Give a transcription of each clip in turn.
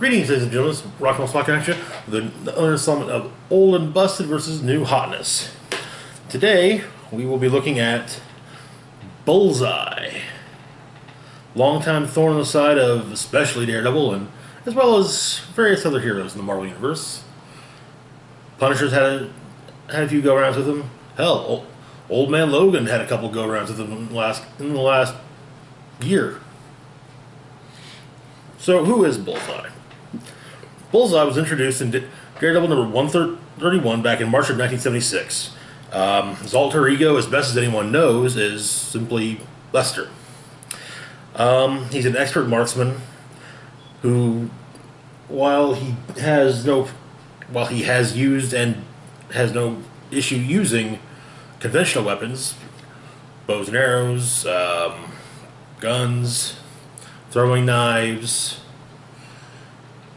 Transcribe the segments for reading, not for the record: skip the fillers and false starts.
Greetings, ladies and gentlemen. It's Rock and Roll Action with another installment of Old and Busted versus New Hotness. Today, we will be looking at Bullseye. Longtime thorn on the side of especially Daredevil, and as well as various other heroes in the Marvel Universe. Punisher's had a few go-arounds with him. Hell, Old Man Logan had a couple go-arounds with him in the last year. So, who is Bullseye? Bullseye was introduced in Daredevil number 131 back in March of 1976. His alter ego, as best as anyone knows, is simply Lester. He's an expert marksman who, while he has used and has no issue using conventional weapons, bows and arrows, guns, throwing knives,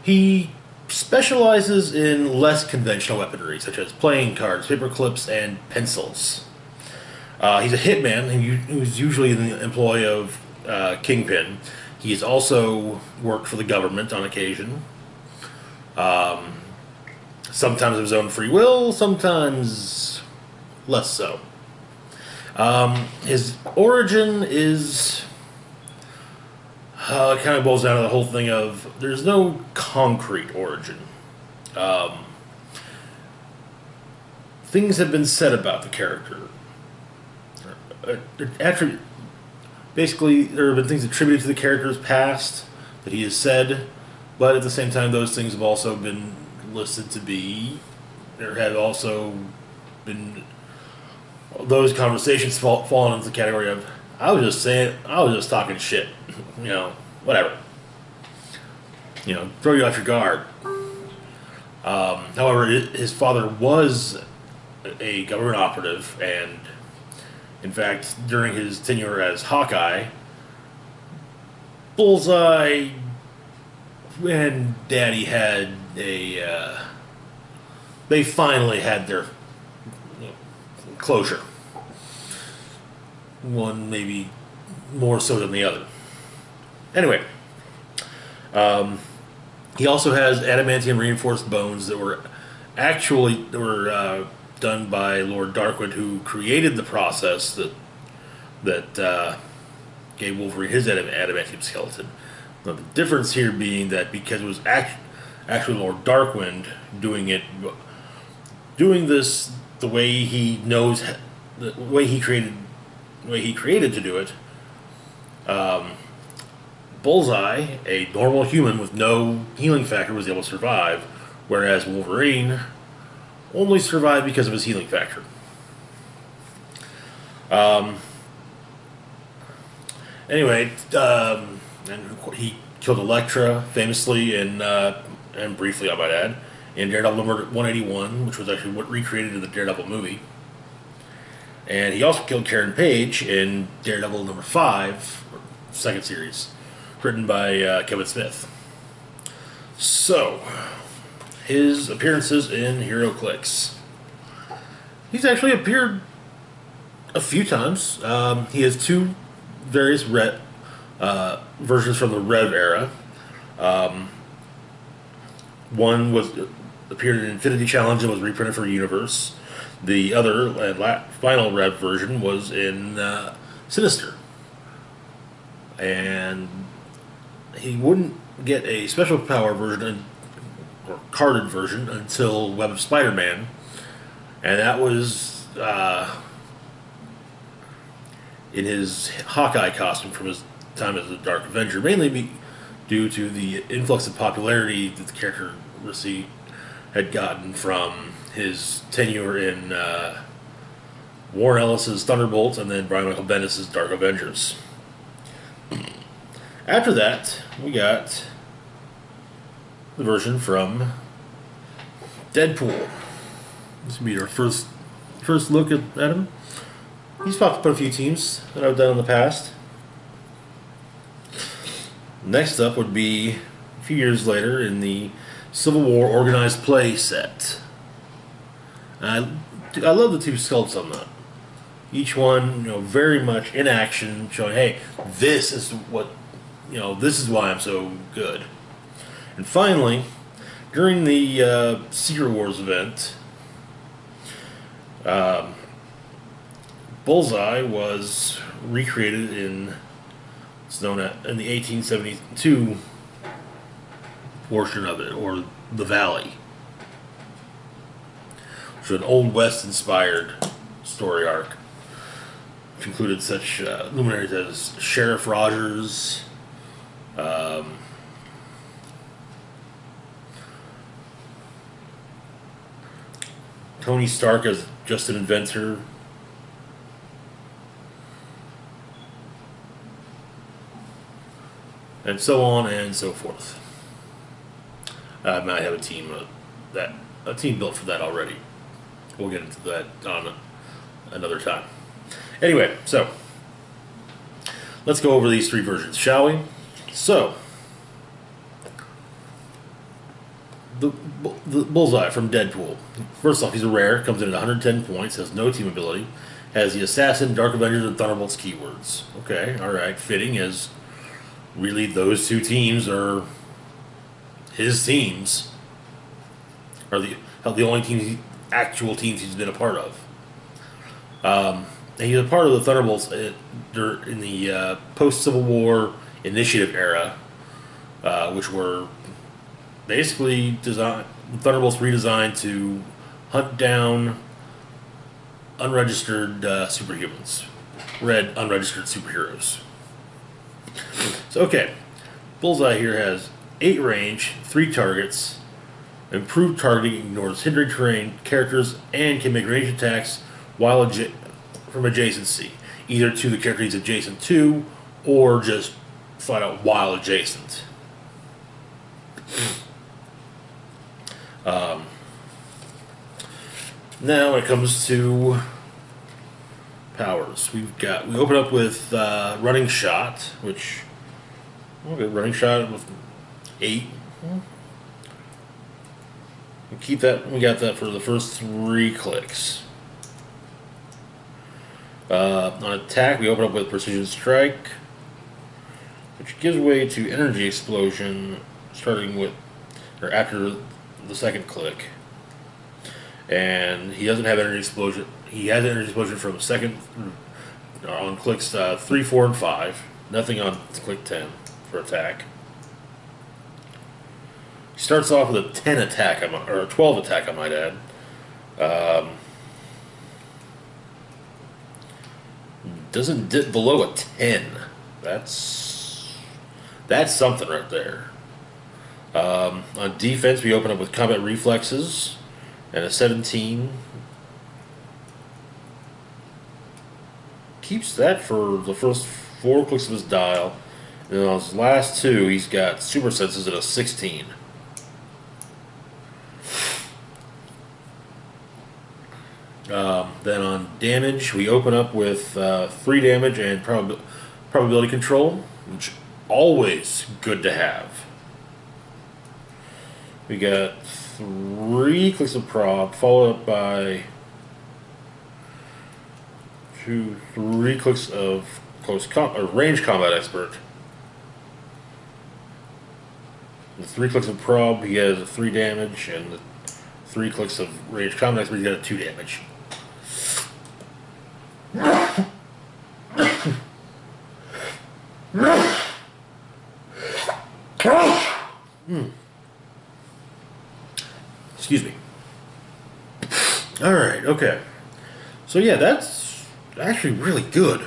he specializes in less conventional weaponry, such as playing cards, paper clips, and pencils. He's a hitman who's usually in the employ of Kingpin. He's also worked for the government on occasion. Sometimes of his own free will, sometimes less so. His origin is... it kind of boils down to the whole thing of there's no concrete origin. Things have been said about the character. Basically, there have been things attributed to the character's past that he has said, but at the same time, those things have also been listed to be. There have also been those conversations fallen into the category of I was just talking shit. Whatever. Throw you off your guard. However, his father was a government operative, and in fact, during his tenure as Hawkeye, Bullseye and Daddy had they finally had their closure. One maybe more so than the other. Anyway, he also has adamantium reinforced bones that were done by Lord Darkwood, who created the process that gave Wolverine his adamantium skeleton. Now, the difference here being that because it was actually Lord Darkwind doing this the way he knows, the way he created to do it. Bullseye, a normal human with no healing factor, was able to survive, whereas Wolverine only survived because of his healing factor. Anyway, and he killed Elektra famously and briefly, I might add, in Daredevil number 181, which was actually what recreated in the Daredevil movie. And he also killed Karen Page in Daredevil number 5, second series, written by Kevin Smith. So, his appearances in HeroClix. He's actually appeared a few times. He has two various versions from the Rev era. One appeared in Infinity Challenge and was reprinted for Universe. The other and final Rev version was in Sinister. And he wouldn't get a special power version or carded version until Web of Spider-Man, and that was in his Hawkeye costume from his time as the Dark Avenger, mainly due to the influx of popularity that the character had gotten from his tenure in Warren Ellis's Thunderbolt and then Brian Michael Bendis' Dark Avengers. After that, we got the version from Deadpool. This will be our first look at him. He's popped up on a few teams that I've done in the past. Next up would be a few years later in the Civil War Organized Play set. I love the two sculpts on that. Each one, very much in action, showing, hey, this is why I'm so good. And finally, during the Secret Wars event, Bullseye was recreated in, it's known as, in the 1872 portion of it, or the Valley, which was an Old West inspired story arc, which included such luminaries as Sheriff Rogers, Tony Stark as just an inventor, and so on and so forth. I might have a team built for that already. We'll get into that on another time. Anyway, so let's go over these three versions, shall we? So the Bullseye from Deadpool. First off, he's a rare, comes in at 110 points, has no team ability, has the Assassin, Dark Avengers, and Thunderbolts keywords. Okay, alright, fitting, as really those two teams are his teams, are the only teams, actual teams he's been a part of. And he's a part of the Thunderbolts in the post-Civil War Initiative era, which were basically Thunderbolts redesigned to hunt down unregistered superhumans, red unregistered superheroes. So, okay, Bullseye here has 8 range, 3 targets, improved targeting, ignores hindering terrain, characters, and can make ranged attacks while from adjacency, either to the character he's adjacent to, or just flat out while adjacent. Now when it comes to powers, we open up with running shot, which running shot with 8. We keep that. We got that for the first 3 clicks. On attack, we open up with precision strike, which gives way to energy explosion, starting with or after the second click. And he doesn't have energy explosion. He has energy explosion from second on clicks 3, 4, and 5. Nothing on click 10 for attack. He starts off with a 10 attack, or a 12 attack, I might add. Doesn't dip below a 10. That's something right there. On defense, we open up with combat reflexes and a 17. Keeps that for the first 4 clicks of his dial. And on his last 2, he's got super senses at a 16. Then on damage, we open up with 3 damage and probability control, which always good to have. We got 3 clicks of prob, followed up by 3 clicks of range combat expert. The 3 clicks of prob, he has a 3 damage, and the 3 clicks of range combat expert, he's got a 2 damage. Excuse me. Alright, okay. So yeah, that's actually really good.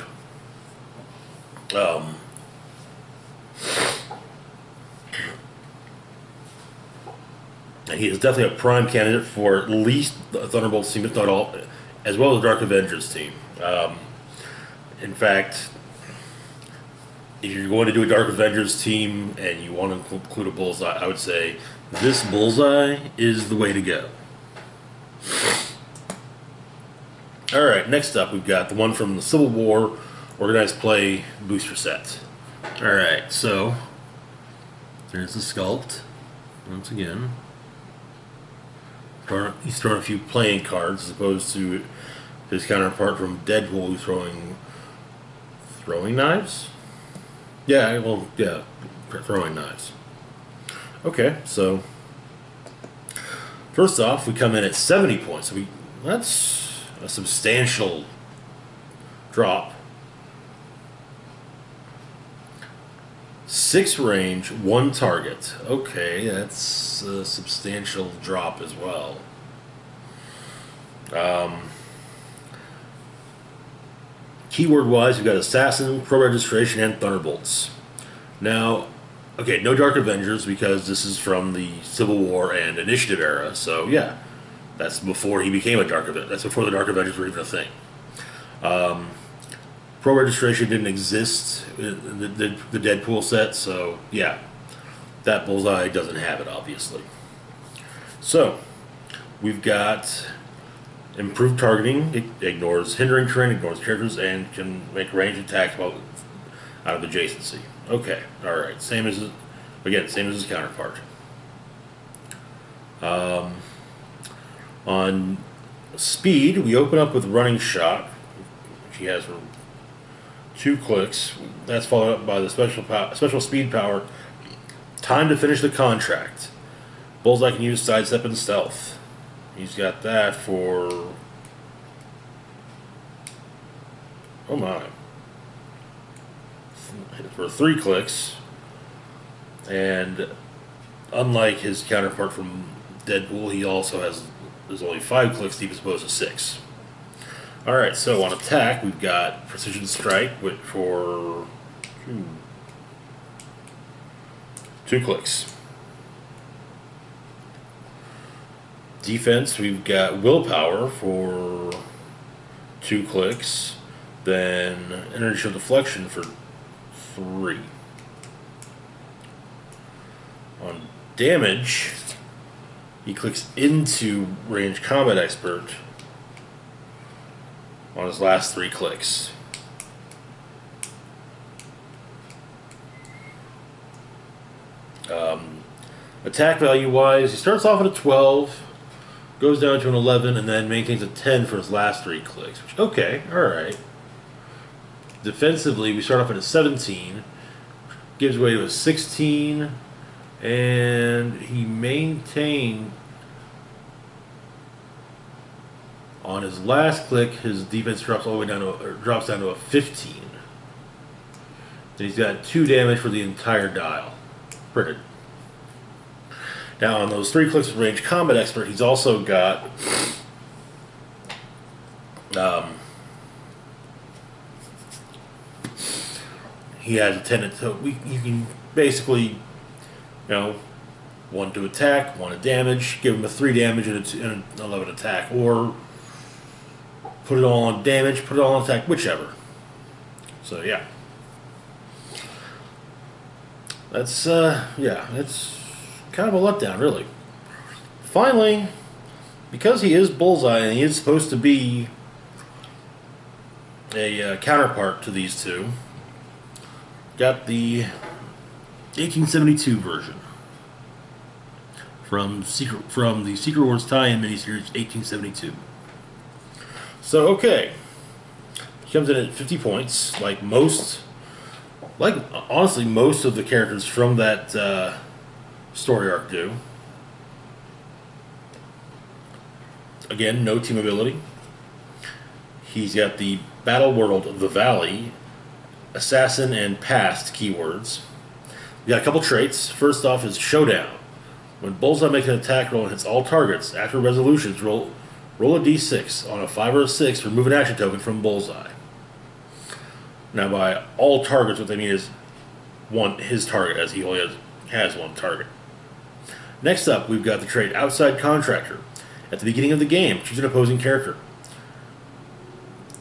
He is definitely a prime candidate for at least the Thunderbolts team, if not all, as well as the Dark Avengers team. In fact, if you're going to do a Dark Avengers team and you want to include a Bullseye, I would say this Bullseye is the way to go. Alright, next up we've got the one from the Civil War Organized Play booster set. Alright, so there's the sculpt once again. He's throwing a few playing cards as opposed to his counterpart from Deadpool who's throwing knives? Yeah, well, yeah, throwing knives. Okay, so first off, we come in at 70 points. So that's a substantial drop. 6 range, 1 target. Okay, that's a substantial drop as well. Keyword-wise, we've got Assassin, Pro Registration, and Thunderbolts. Now, okay, no Dark Avengers because this is from the Civil War and Initiative era. So yeah, that's before he became a Dark Avenger. That's before the Dark Avengers were even a thing. Pro Registration didn't exist in the Deadpool set, so yeah, that Bullseye doesn't have it, obviously. So, we've got improved targeting. It ignores hindering terrain, ignores characters, and can make ranged attacks out of adjacency. Okay, alright, same as his counterpart. On speed, we open up with Running Shot, which he has for 2 clicks. That's followed up by the special speed power, Time to Finish the Contract. Bullseye can use Sidestep and Stealth. He's got that for... oh my. For 3 clicks. And unlike his counterpart from Deadpool, he also has... there's only 5 clicks deep as opposed to 6. Alright, so on attack, we've got Precision Strike for 2 clicks. Defense, we've got Willpower for 2 clicks. Then Energy Deflection for 3. On damage, he clicks into Range Combat Expert on his last 3 clicks. Attack value wise, he starts off at a 12, goes down to an 11, and then maintains a 10 for his last 3 clicks. Which, okay, alright. Defensively, we start off at a 17, gives way to a 16, and he maintained... on his last click, his defense drops all the way down to a 15. Then he's got 2 damage for the entire dial. Printed. Now on those 3 clicks with Range Combat Expert, he's also got he has a tendency. So you can basically, 1 to attack, 1 to damage, give him a 3 damage and an 11 attack, or put it all on damage, put it all on attack, whichever. So yeah. That's it's kind of a letdown, really. Finally, because he is Bullseye and he is supposed to be a counterpart to these two, got the 1872 version from the Secret Wars tie-in miniseries 1872. So okay, he comes in at 50 points, honestly most of the characters from that story arc do. Again, no team ability. He's got the Battle World, the Valley, Assassin, and Past keywords. We got a couple traits. First off is Showdown. When Bullseye makes an attack roll and hits all targets, after resolutions, roll a d6. On a 5 or a 6, remove an action token from Bullseye. Now, by all targets, what they mean is his target, as he only has 1 target. Next up, we've got the trait Outside Contractor. At the beginning of the game, choose an opposing character.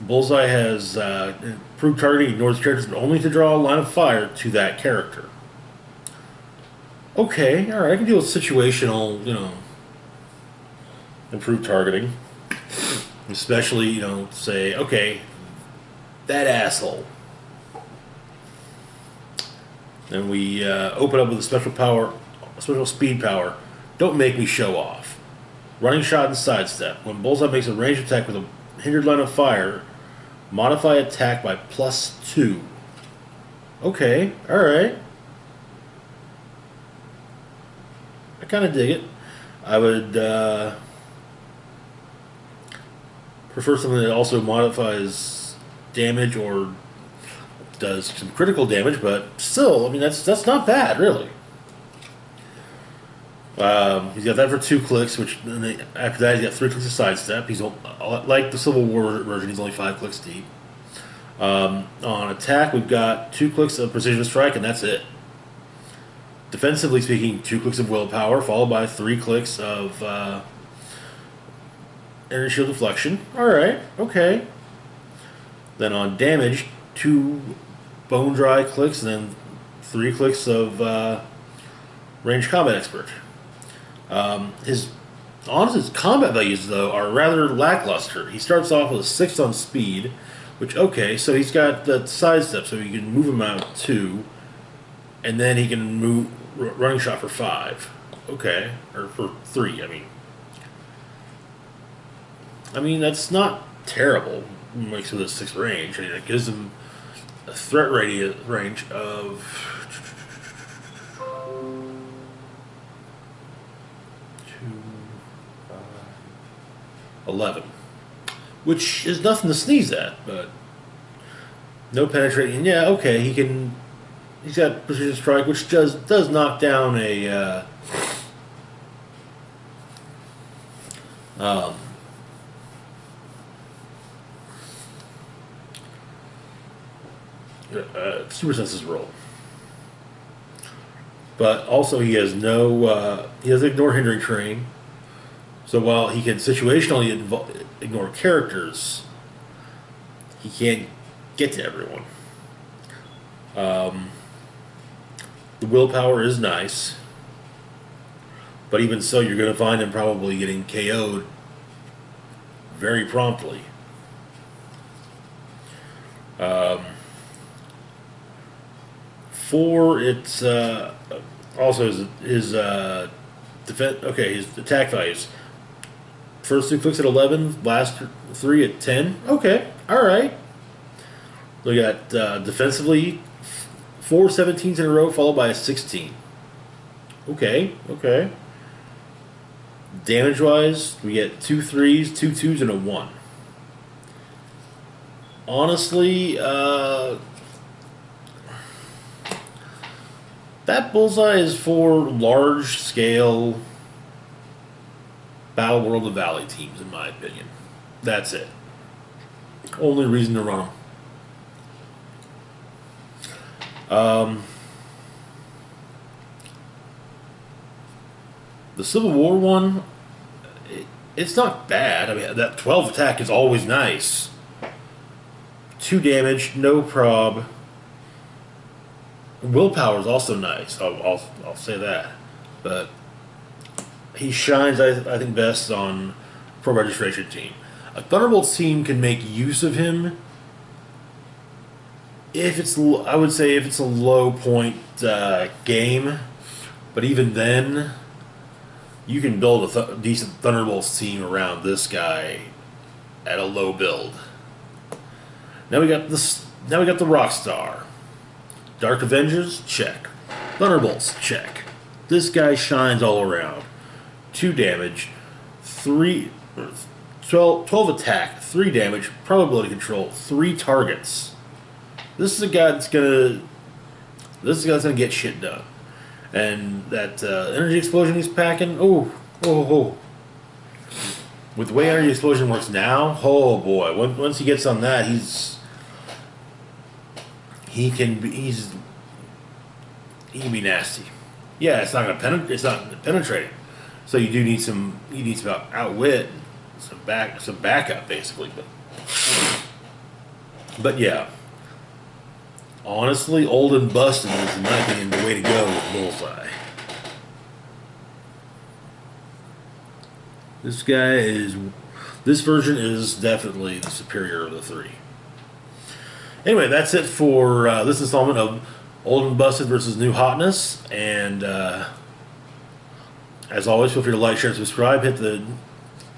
Bullseye has improved targeting, ignores characters, but only to draw a line of fire to that character. Okay, alright, I can deal with situational, improved targeting. Especially, say, okay, that asshole. Then we open up with a special speed power. Don't make me show off. Running Shot and Sidestep. When Bullseye makes a ranged attack with a hindered line of fire, modify attack by +2. Okay, alright. I kind of dig it. I would prefer something that also modifies damage or does some critical damage, but still, I mean, that's not bad, really. He's got that for 2 clicks, which after that he's got 3 clicks of sidestep. He's like the Civil War version. He's only 5 clicks deep. On attack, we've got 2 clicks of precision strike, and that's it. Defensively speaking, 2 clicks of willpower, followed by 3 clicks of energy shield deflection. All right, okay. Then on damage, 2 bone dry clicks, and then 3 clicks of range combat expert. His combat values, though, are rather lackluster. He starts off with a 6 on speed, which, okay, so he's got the sidestep, so you can move him out 2, and then he can move running shot for 5. Okay, or for 3, I mean, that's not terrible. Makes with a 6 range. I mean, it gives him a threat range of 11, which is nothing to sneeze at, but no penetrating. Yeah, okay, he's got precision strike, which does knock down a super senses roll. But also he has he doesn't ignore hindering terrain. So while he can situationally ignore characters, he can't get to everyone. The willpower is nice, but even so, you're going to find him probably getting KO'd very promptly. It's also his defense. Okay, his attack values. First 2 clicks at 11, last 3 at 10. Okay, all right. We got defensively 4 17s in a row, followed by a 16. Okay. Damage-wise, we get 2 3s, 2 2s, and a 1. Honestly, that Bullseye is for large-scale Battle World of Valley teams, in my opinion. That's it. Only reason to run them. The Civil War one, it's not bad. I mean, that 12 attack is always nice. 2 damage, no prob. Willpower is also nice. I'll say that, but he shines, I think, best on Pro Registration team. A Thunderbolts team can make use of him if it's, I would say, if it's a low point game. But even then, you can build a decent Thunderbolts team around this guy at a low build. Now we got this. Now we got the Rockstar. Dark Avengers, check. Thunderbolts, check. This guy shines all around. 2 damage, 12 attack, 3 damage, probability control, 3 targets. This is a guy that's gonna get shit done. And that energy explosion he's packing, oh. With the way energy explosion works now, oh boy, once he gets on that, he can be nasty. Yeah, it's not penetrating. So you do need some outwit, some backup basically. But yeah. Honestly, old and busted is, in my opinion, the way to go with Bullseye. This version is definitely the superior of the 3. Anyway, that's it for this installment of Old and Busted versus New Hotness. And as always, feel free to like, share, and subscribe. Hit the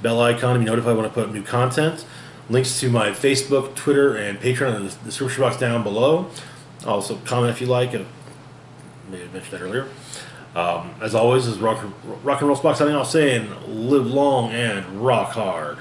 bell icon to be notified when I put up new content. Links to my Facebook, Twitter, and Patreon in the description box down below. Also, comment if you like. Maybe I mentioned that earlier. As always, is rock and roll Spock signing off saying, live long and rock hard.